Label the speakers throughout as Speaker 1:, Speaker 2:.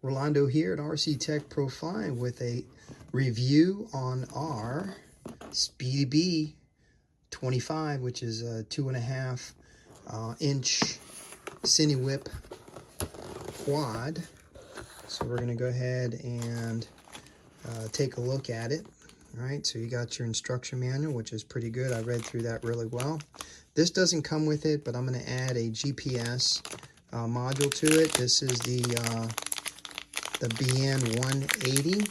Speaker 1: Rolando here at RC Tech Pro 5 with a review on our Speedy Bee 25, which is a 2.5 inch Cine Whip quad. So we're going to go ahead and take a look at it. All right, so you got your instruction manual, which is pretty good. I read through that really well. This doesn't come with it, but I'm going to add a GPS module to it. This is the BN 180,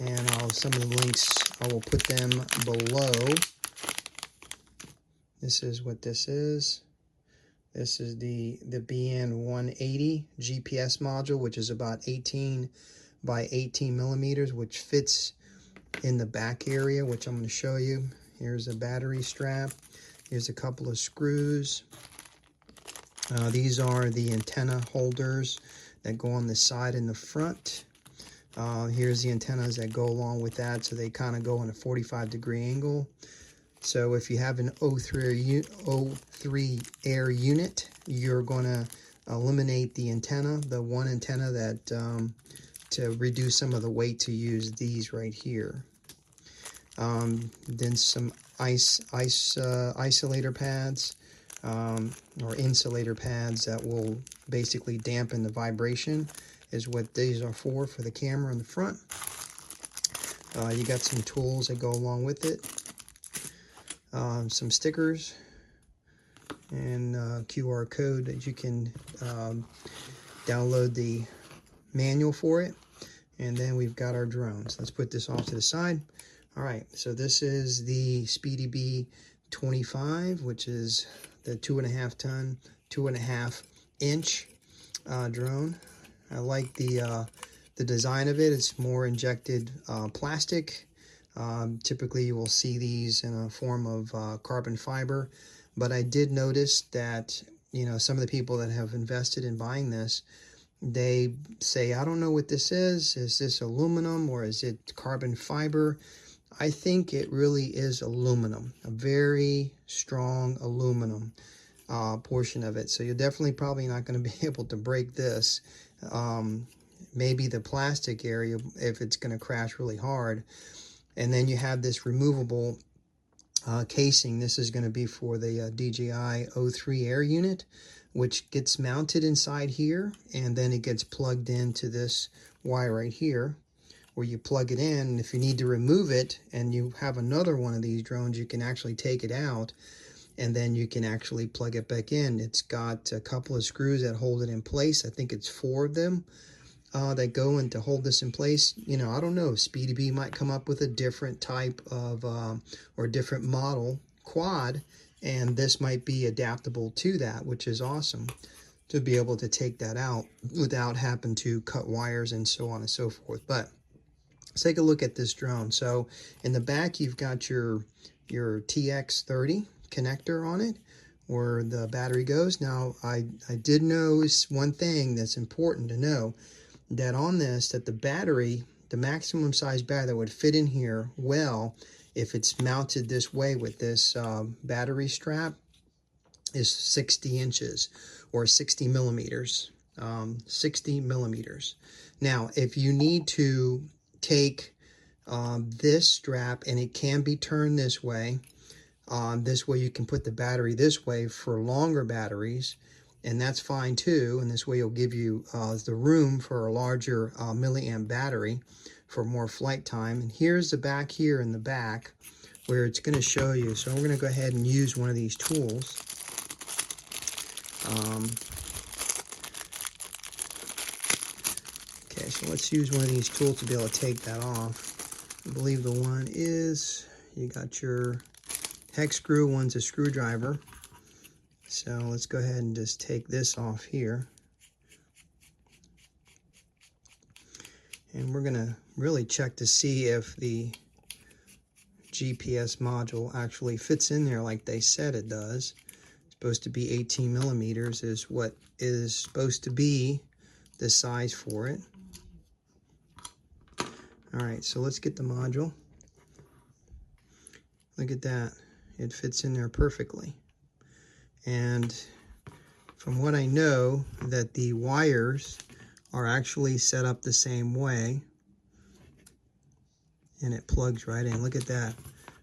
Speaker 1: and some of the links, I will put them below. This is what this is. This is the BN 180 GPS module, which is about 18 by 18 millimeters, which fits in the back area, which I'm going to show you. Here's a battery strap. Here's a couple of screws. These are the antenna holders that go on the side and the front. Here's the antennas that go along with that, so they kind of go in a 45-degree angle. So if you have an O3 air unit, you're going to eliminate the antenna, the one antenna that to reduce some of the weight, to use these right here. Then some isolator pads, or insulator pads that will basically dampen the vibration, is what these are for the camera in the front. You got some tools that go along with it, some stickers, and QR code that you can download the manual for it. And then we've got our drones. Let's put this off to the side. All right, so this is the Speedy Bee 25, which is the 2.5 ton, 2.5 inch drone. I like the design of it. It's more injected plastic. Typically you will see these in a form of carbon fiber, but I did notice that, you know, some of the people that have invested in buying this, they say, I don't know what this is this aluminum or is it carbon fiber? I think it really is aluminum, a very strong aluminum portion of it. So you're definitely probably not going to be able to break this. Maybe the plastic area, if it's going to crash really hard. And then you have this removable casing. This is going to be for the DJI O3 air unit, which gets mounted inside here, and then it gets plugged into this wire right here, where you plug it in. And if you need to remove it and you have another one of these drones, you can actually take it out and then you can actually plug it back in. It's got a couple of screws that hold it in place. I think it's 4 of them that go in to hold this in place. You know, I don't know, Speedy Bee might come up with a different type of or different model quad, and this might be adaptable to that, which is awesome, to be able to take that out without having to cut wires and so on and so forth. But let's take a look at this drone. So in the back, you've got your TX30 connector on it, where the battery goes. Now, I did notice one thing that's important to know, that on this, that the battery, the maximum size battery that would fit in here well, if it's mounted this way with this battery strap, is 60 inches or 60 millimeters. 60 millimeters. Now, if you need to take this strap, and it can be turned this way you can put the battery this way for longer batteries, and that's fine too. And this way you'll give you the room for a larger milliamp battery for more flight time. And here's the back here in the back where it's going to show you. So we're going to go ahead and use one of these tools. Okay, so let's use one of these tools to be able to take that off. I believe the one is, you got your hex screw, one's a screwdriver. So let's go ahead and just take this off here. And we're going to really check to see if the GPS module actually fits in there like they said it does. It's supposed to be 18 millimeters is what is supposed to be the size for it. All right, so let's get the module. Look at that. It fits in there perfectly. And from what I know, that the wires are actually set up the same way, and it plugs right in. Look at that,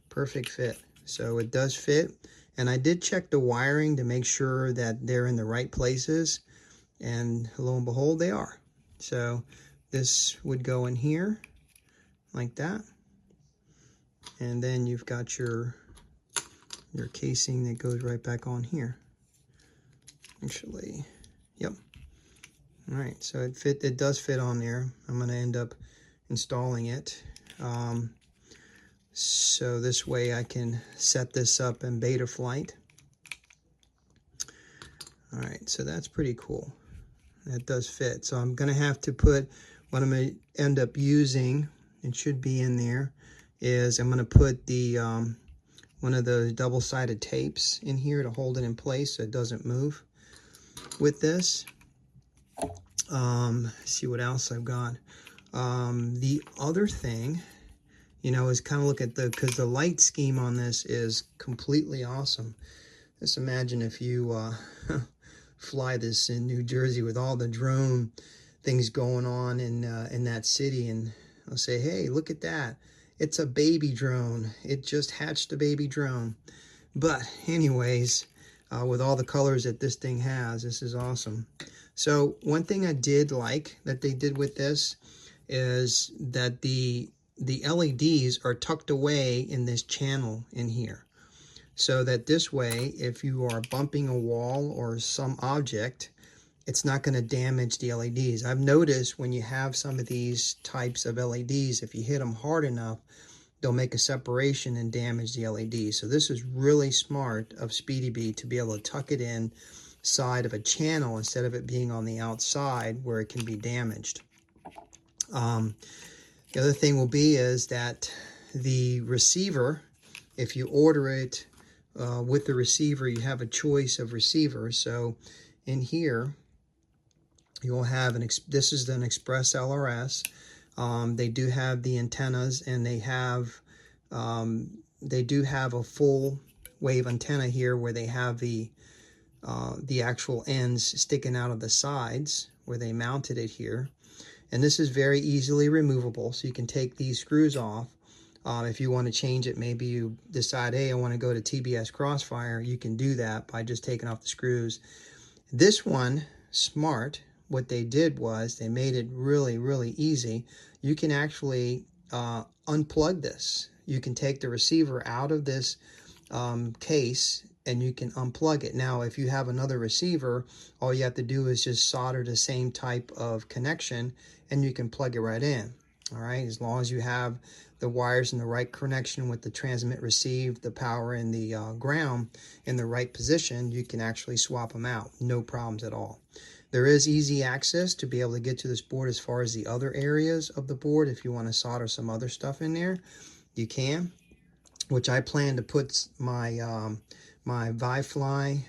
Speaker 1: perfect fit. So it does fit, and I did check the wiring to make sure that they're in the right places, and lo and behold, they are. So this would go in here like that, and then you've got your casing that goes right back on here. Actually, yep. All right, so it does fit on there. I'm going to end up installing it. So this way I can set this up in beta flight. All right, so that's pretty cool. That does fit. So I'm going to have to put, what I'm going to end up using, it should be in there, is I'm going to put the one of those double-sided tapes in here to hold it in place so it doesn't move with this. See what else I've got. The other thing, you know, is kind of look at because the light scheme on this is completely awesome. Just imagine if you fly this in New Jersey with all the drone things going on in that city, and I'll say, hey, look at that. It's a baby drone. It just hatched a baby drone. But anyways, with all the colors that this thing has, this is awesome. So one thing I did like that they did with this is that the LEDs are tucked away in this channel in here. So that this way, if you are bumping a wall or some object, it's not going to damage the LEDs. I've noticed when you have some of these types of LEDs, if you hit them hard enough, they'll make a separation and damage the LEDs. So this is really smart of Speedy Bee to be able to tuck it in side of a channel instead of it being on the outside where it can be damaged. The other thing will be is that the receiver, if you order it with the receiver, you have a choice of receivers. So in here, you'll have this is an Express LRS. They do have the antennas, and they do have a full wave antenna here where they have the actual ends sticking out of the sides where they mounted it here. And this is very easily removable, so you can take these screws off. If you want to change it, maybe you decide, hey, I want to go to TBS Crossfire, you can do that by just taking off the screws. This one, smart, what they did was they made it really, really easy. You can actually unplug this. You can take the receiver out of this case and you can unplug it. Now, if you have another receiver, all you have to do is just solder the same type of connection and you can plug it right in. All right, as long as you have the wires in the right connection with the transmit receive, the power and the ground in the right position, you can actually swap them out. No problems at all. There is easy access to be able to get to this board as far as the other areas of the board. If you want to solder some other stuff in there, you can, which I plan to put my my Wi-Fi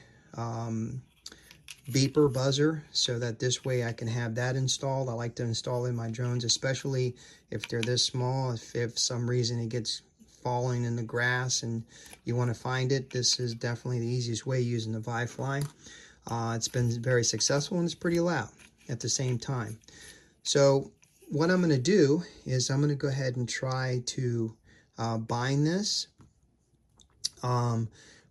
Speaker 1: beeper buzzer so that this way I can have that installed. I like to install in my drones, especially if they're this small. If some reason it gets falling in the grass and you want to find it, this is definitely the easiest way using the Wi-Fi. It's been very successful and it's pretty loud at the same time. So what I'm going to do is I'm going to go ahead and try to bind this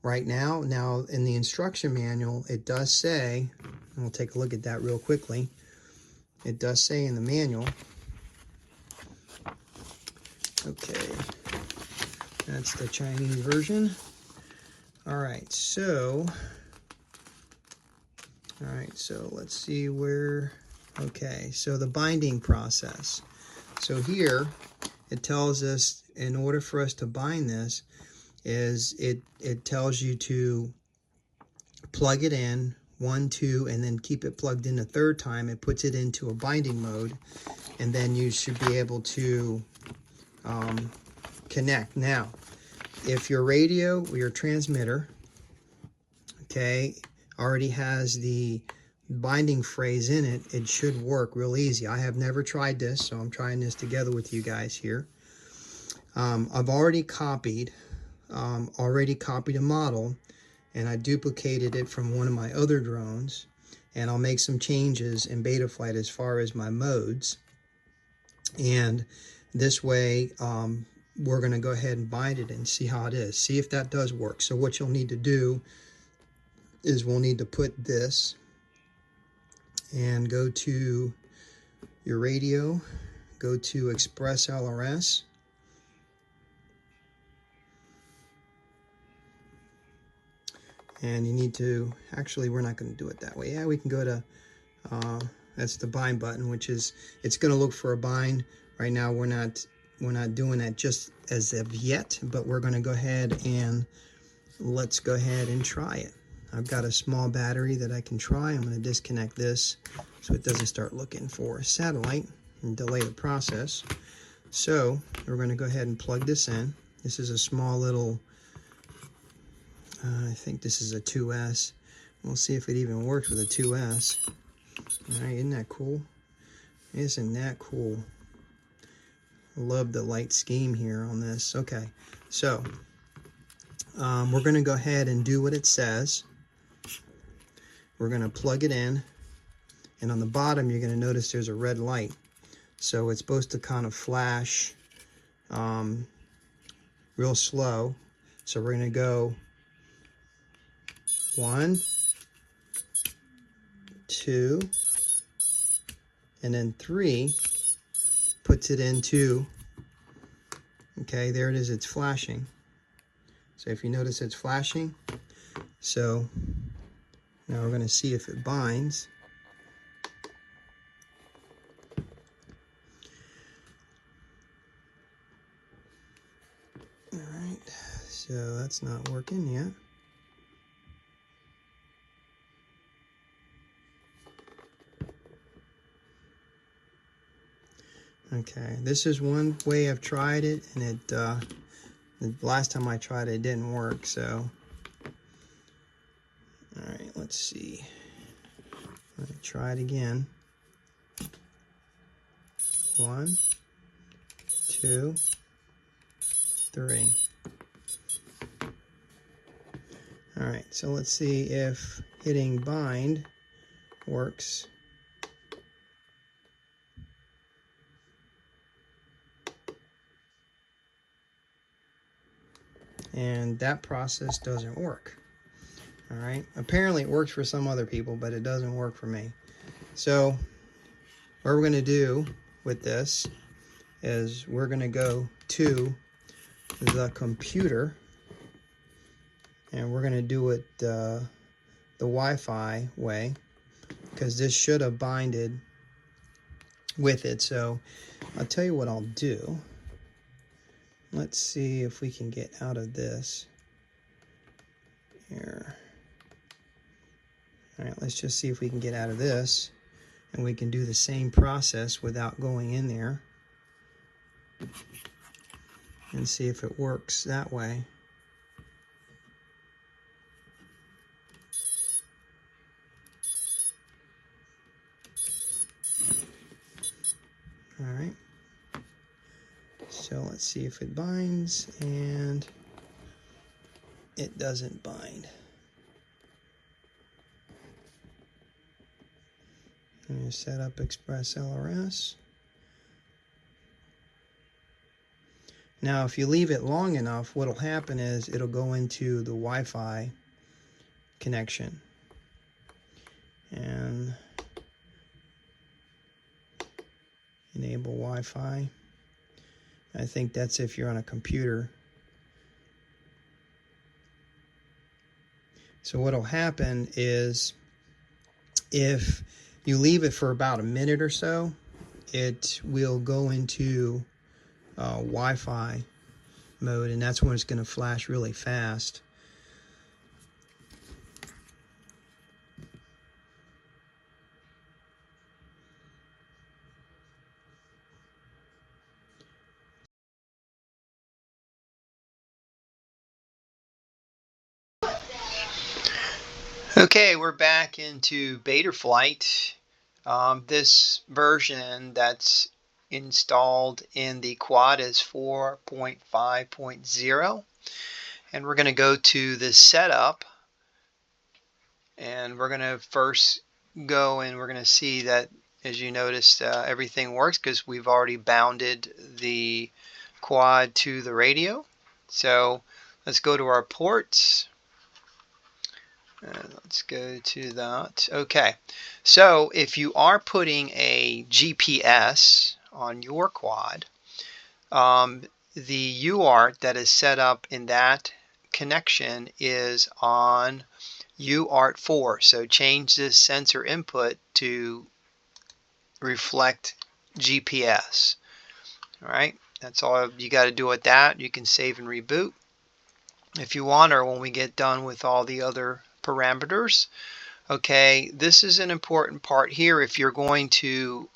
Speaker 1: right now. Now in the instruction manual, it does say, and we'll take a look at that real quickly. It does say in the manual, okay, that's the Chinese version. All right, so let's see where, okay, so the binding process. So here it tells us in order for us to bind this is it tells you to plug it in 1, 2, and then keep it plugged in a third time. It puts it into a binding mode, and then you should be able to connect. Now, if your radio or your transmitter, okay, already has the binding phrase in it, it should work real easy. I have never tried this, so I'm trying this together with you guys here. I've already copied a model, and I duplicated it from one of my other drones, and I'll make some changes in Betaflight as far as my modes. And this way, we're going to go ahead and bind it and see how it is. See if that does work. So what you'll need to do is we'll need to put this and go to your radio, go to Express LRS, and you need to, actually we're not going to do it that way. Yeah, we can go to, that's the bind button, which is, it's going to look for a bind. Right now we're not doing that just as of yet, but we're going to go ahead and let's go ahead and try it. I've got a small battery that I can try. I'm going to disconnect this so it doesn't start looking for satellite and delay the process. So we're going to go ahead and plug this in. This is a small little, I think this is a 2S. We'll see if it even works with a 2S. All right, isn't that cool? Isn't that cool? Love the light scheme here on this. Okay, so we're going to go ahead and do what it says. We're going to plug it in, and on the bottom you're going to notice there's a red light. So it's supposed to kind of flash real slow. So we're going to go 1, 2, and then 3 puts it into, okay, there it is, it's flashing. So if you notice it's flashing, so now we're going to see if it binds. All right, so that's not working yet. Okay, this is one way I've tried it, and it the last time I tried it, it didn't work. So, all right, let's see. Let me try it again. 1, 2, 3. All right, so let's see if hitting bind works. And that process doesn't work. All right, apparently it works for some other people, but it doesn't work for me. So what we're going to do with this is we're going to go to the computer, and we're going to do it the Wi-Fi way, because this should have binded with it. So I'll tell you what I'll do. Let's see if we can get out of this here. All right, let's just see if we can get out of this, and we can do the same process without going in there, and see if it works that way. All right, so let's see if it binds, and it doesn't bind. I'm going to set up Express LRS. Now, if you leave it long enough, what will happen is it'll go into the Wi-Fi connection. And enable Wi-Fi. I think that's if you're on a computer. So what will happen is if you leave it for about a minute or so, it will go into Wi-Fi mode, and that's when it's going to flash really fast. Okay, we're back into Betaflight. This version that's installed in the quad is 4.5.0, and we're going to go to the setup, and we're going to first go and we're going to see that, as you noticed, everything works because we've already bounded the quad to the radio. So let's go to our ports. Let's go to that. Okay, so if you are putting a GPS on your quad, the UART that is set up in that connection is on UART 4. So change this sensor input to reflect GPS. All right, that's all you got to do with that. You can save and reboot if you want, or when we get done with all the other parameters. Okay, this is an important part here. If you're going to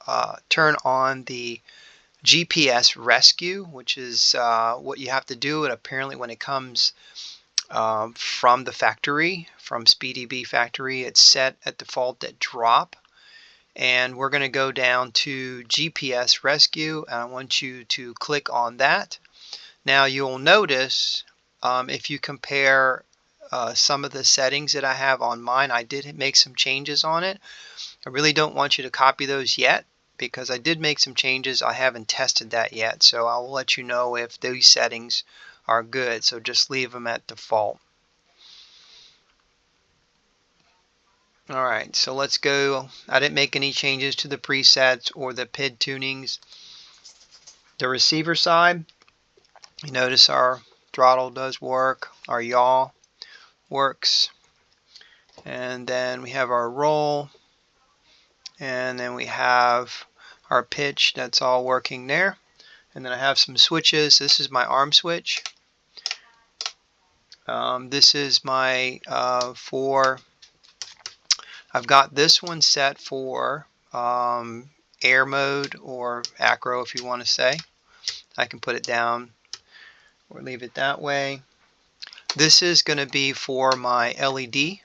Speaker 1: turn on the GPS rescue, which is what you have to do, and apparently when it comes from the factory, from SpeeDB factory, it's set at default at drop. And we're going to go down to GPS rescue, and I want you to click on that. Now you'll notice if you compare some of the settings that I have on mine, I did make some changes on it. I really don't want you to copy those yet because I did make some changes. I haven't tested that yet, so I'll let you know if these settings are good. So just leave them at default. Alright, so let's go. I didn't make any changes to the presets or the PID tunings. The receiver side, you notice our throttle does work, our yaw works, and then we have our roll, and then we have our pitch. That's all working there. And then I have some switches. This is my arm switch. This is my I've got this one set for air mode or acro, if you want to say. I can put it down or leave it that way. This is going to be for my LED.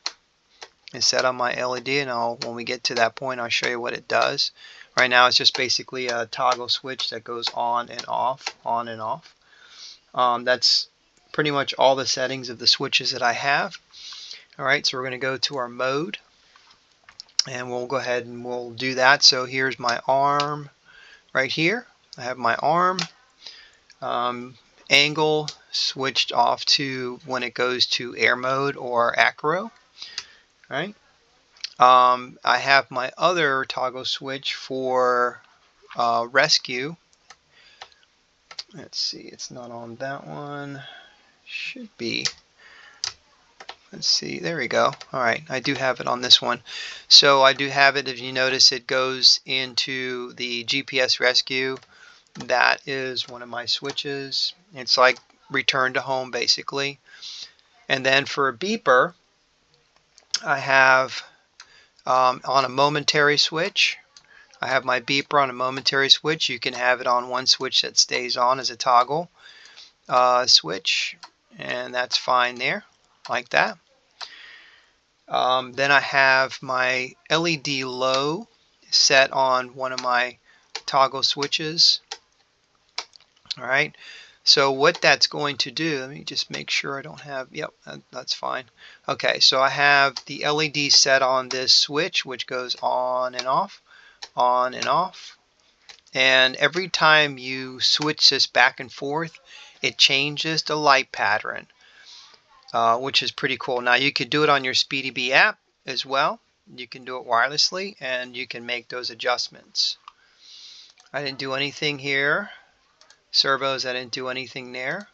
Speaker 1: It's set on my LED, and when we get to that point, I'll show you what it does. Right now, it's just basically a toggle switch that goes on and off, on and off. That's pretty much all the settings of the switches that I have. Alright, so we're going to go to our mode, and we'll go ahead and we'll do that. So here's my arm right here. I have my arm angle switched off to when it goes to air mode or acro. Right. I have my other toggle switch for rescue. Let's see, it's not on that one. Should be. Let's see, there we go. Alright, I do have it on this one. So I do have it, if you notice, it goes into the GPS rescue. That is one of my switches. It's like return to home, basically. And then for a beeper, I have on a momentary switch. I have my beeper on a momentary switch. You can have it on one switch that stays on as a toggle switch, and that's fine there, like that. Then I have my LED low set on one of my toggle switches. Alright, so what that's going to do, let me just make sure I don't have, yep, that's fine. Okay, so I have the LED set on this switch, which goes on and off, on and off. And every time you switch this back and forth, it changes the light pattern, which is pretty cool. Now you could do it on your SpeeDB app as well. You can do it wirelessly, and you can make those adjustments. I didn't do anything here. Servos, I didn't do anything there.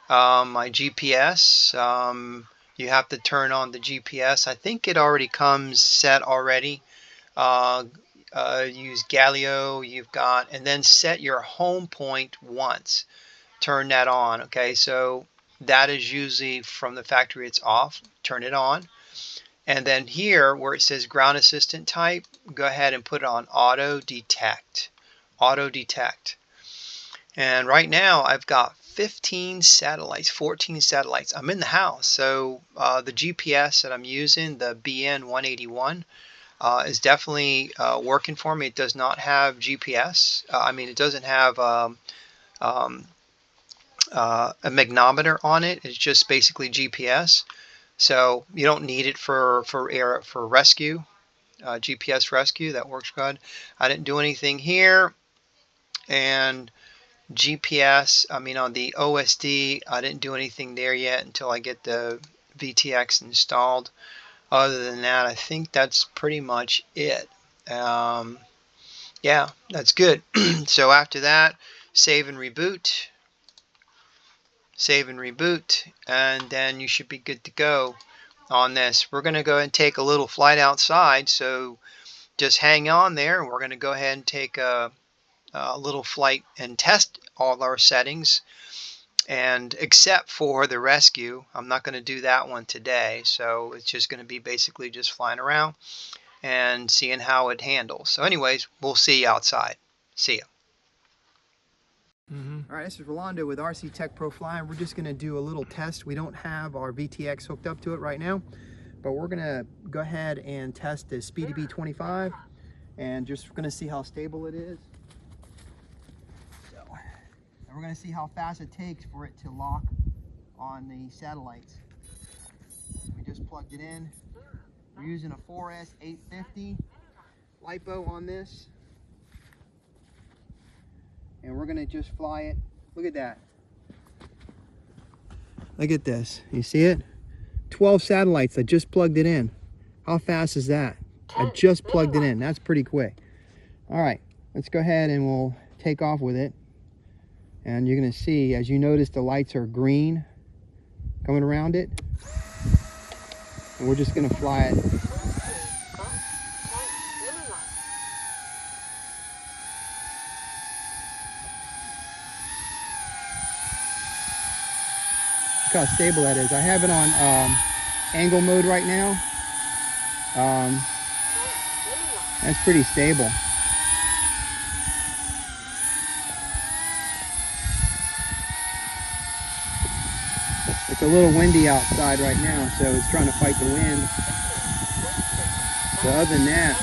Speaker 1: My GPS, you have to turn on the GPS. I think it already comes set already. Use Galileo, you've got, and then set your home point once. Turn that on. Okay, so that is usually from the factory, it's off. Turn it on. And then here where it says ground assistant type, go ahead and put it on auto detect. Auto detect. And right now I've got 15 satellites, 14 satellites. I'm in the house, so the GPS that I'm using, the BN181, is definitely working for me. It does not have GPS. It doesn't have a magnometer on it. It's just basically GPS. So you don't need it for rescue. GPS rescue. That works good. I didn't do anything here. And GPS, I mean on the OSD, I didn't do anything there yet until I get the VTX installed. Other than that, I think that's pretty much it. Yeah, that's good. So after that, save and reboot, and then you should be good to go on this. We're going to go ahead and take a little flight outside, so just hang on there, and we're going to go ahead and take a little flight and test all our settings. And except for the rescue, I'm not going to do that one today, so it's just going to be basically just flying around and seeing how it handles. So anyways, we'll see you outside. See ya. All right, this is Rolando with RC Tech Pro Flying. We're just going to do a little test. We don't have our VTX hooked up to it right now, but we're going to go ahead and test the SpeedyBee 25 and just going to see how stable it is. We're going to see how fast it takes for it to lock on the satellites. We just plugged it in. We're using a 4S 850 LiPo on this. And we're going to just fly it. Look at that. Look at this. You see it? 12 satellites. I just plugged it in. How fast is that? I just plugged it in. That's pretty quick. All right. Let's go ahead and we'll take off with it. And you're going to see, as you notice, the lights are green coming around it. And we're just going to fly it. Look how stable that is. I have it on angle mode right now. That's pretty stable. It's a little windy outside right now, so it's trying to fight the wind. But other than that,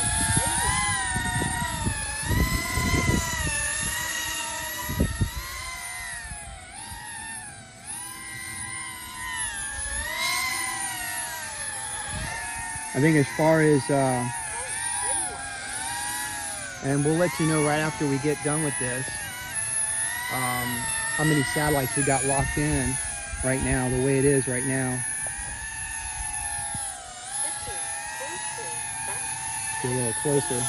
Speaker 1: I think as far as, and we'll let you know right after we get done with this, how many satellites we got locked in right now, the way it is right now. Get a little closer.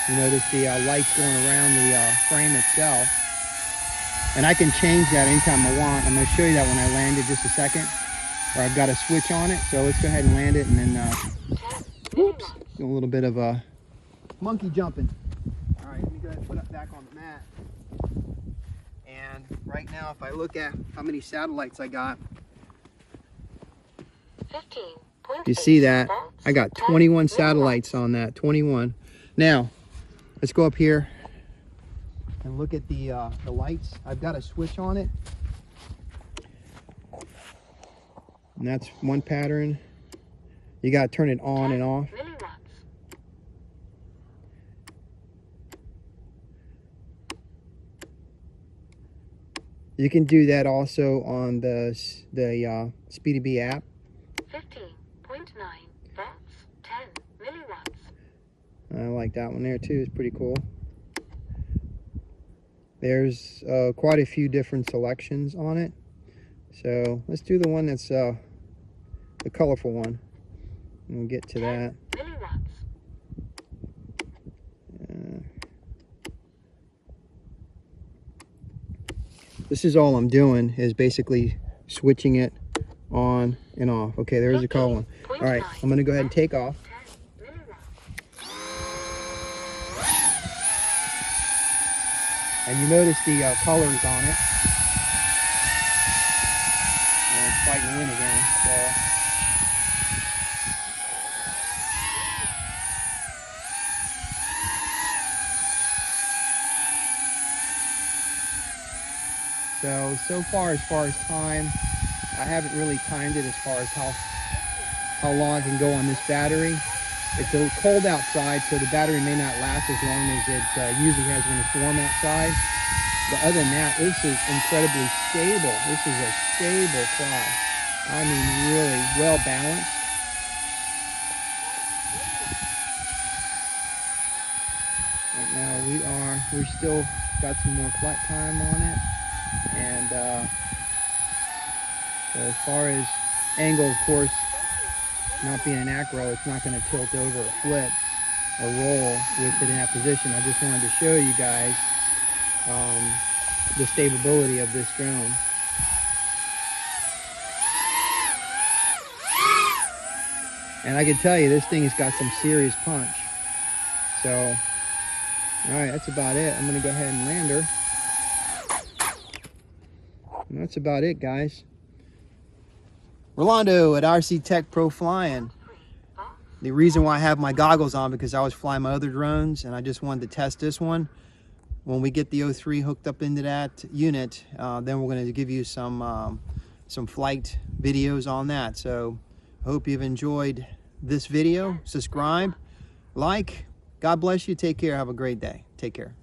Speaker 1: You notice the lights going around the frame itself. And I can change that anytime I want. I'm going to show you that when I land it just a second. Where I've got a switch on it. So let's go ahead and land it and then, oops, do a little bit of a monkey jumping. All right, let me go ahead and put it back on the mat. And right now, if I look at how many satellites I got, you see that? I got 21 satellites on that, 21. Now, let's go up here and look at the lights. I've got a switch on it. And that's one pattern. You got to turn it on and off. You can do that also on the SpeedyBee app. 15.9 volts, 10 milliwatts. I like that one there too. It's pretty cool. There's quite a few different selections on it. So let's do the one that's the colorful one. And we'll get to that. This is all I'm doing is basically switching it on and off. Okay, there's the color one. All right, I'm going to go ahead and take off. And you notice the colors on it. And it's fighting wind again. So far as time, I haven't really timed it as far as how long I can go on this battery. It's a little cold outside, so the battery may not last as long as it usually has when it's warm outside. But other than that, this is incredibly stable. This is a stable fly. I mean, really well balanced. Now we still got some more flight time on it, and so as far as angle, of course, not being an acro, it's not going to tilt over or flip or roll with it in that position. I just wanted to show you guys the stability of this drone. And I can tell you, this thing has got some serious punch. So, all right, that's about it. I'm going to go ahead and land her. And that's about it, guys. Rolando at RC Tech Pro Flying. The reason why I have my goggles on, because I was flying my other drones and I just wanted to test this one. When we get the O3 hooked up into that unit, then we're going to give you some flight videos on that. So I hope you've enjoyed this video. Subscribe, like. God bless you. Take care. Have a great day. Take care.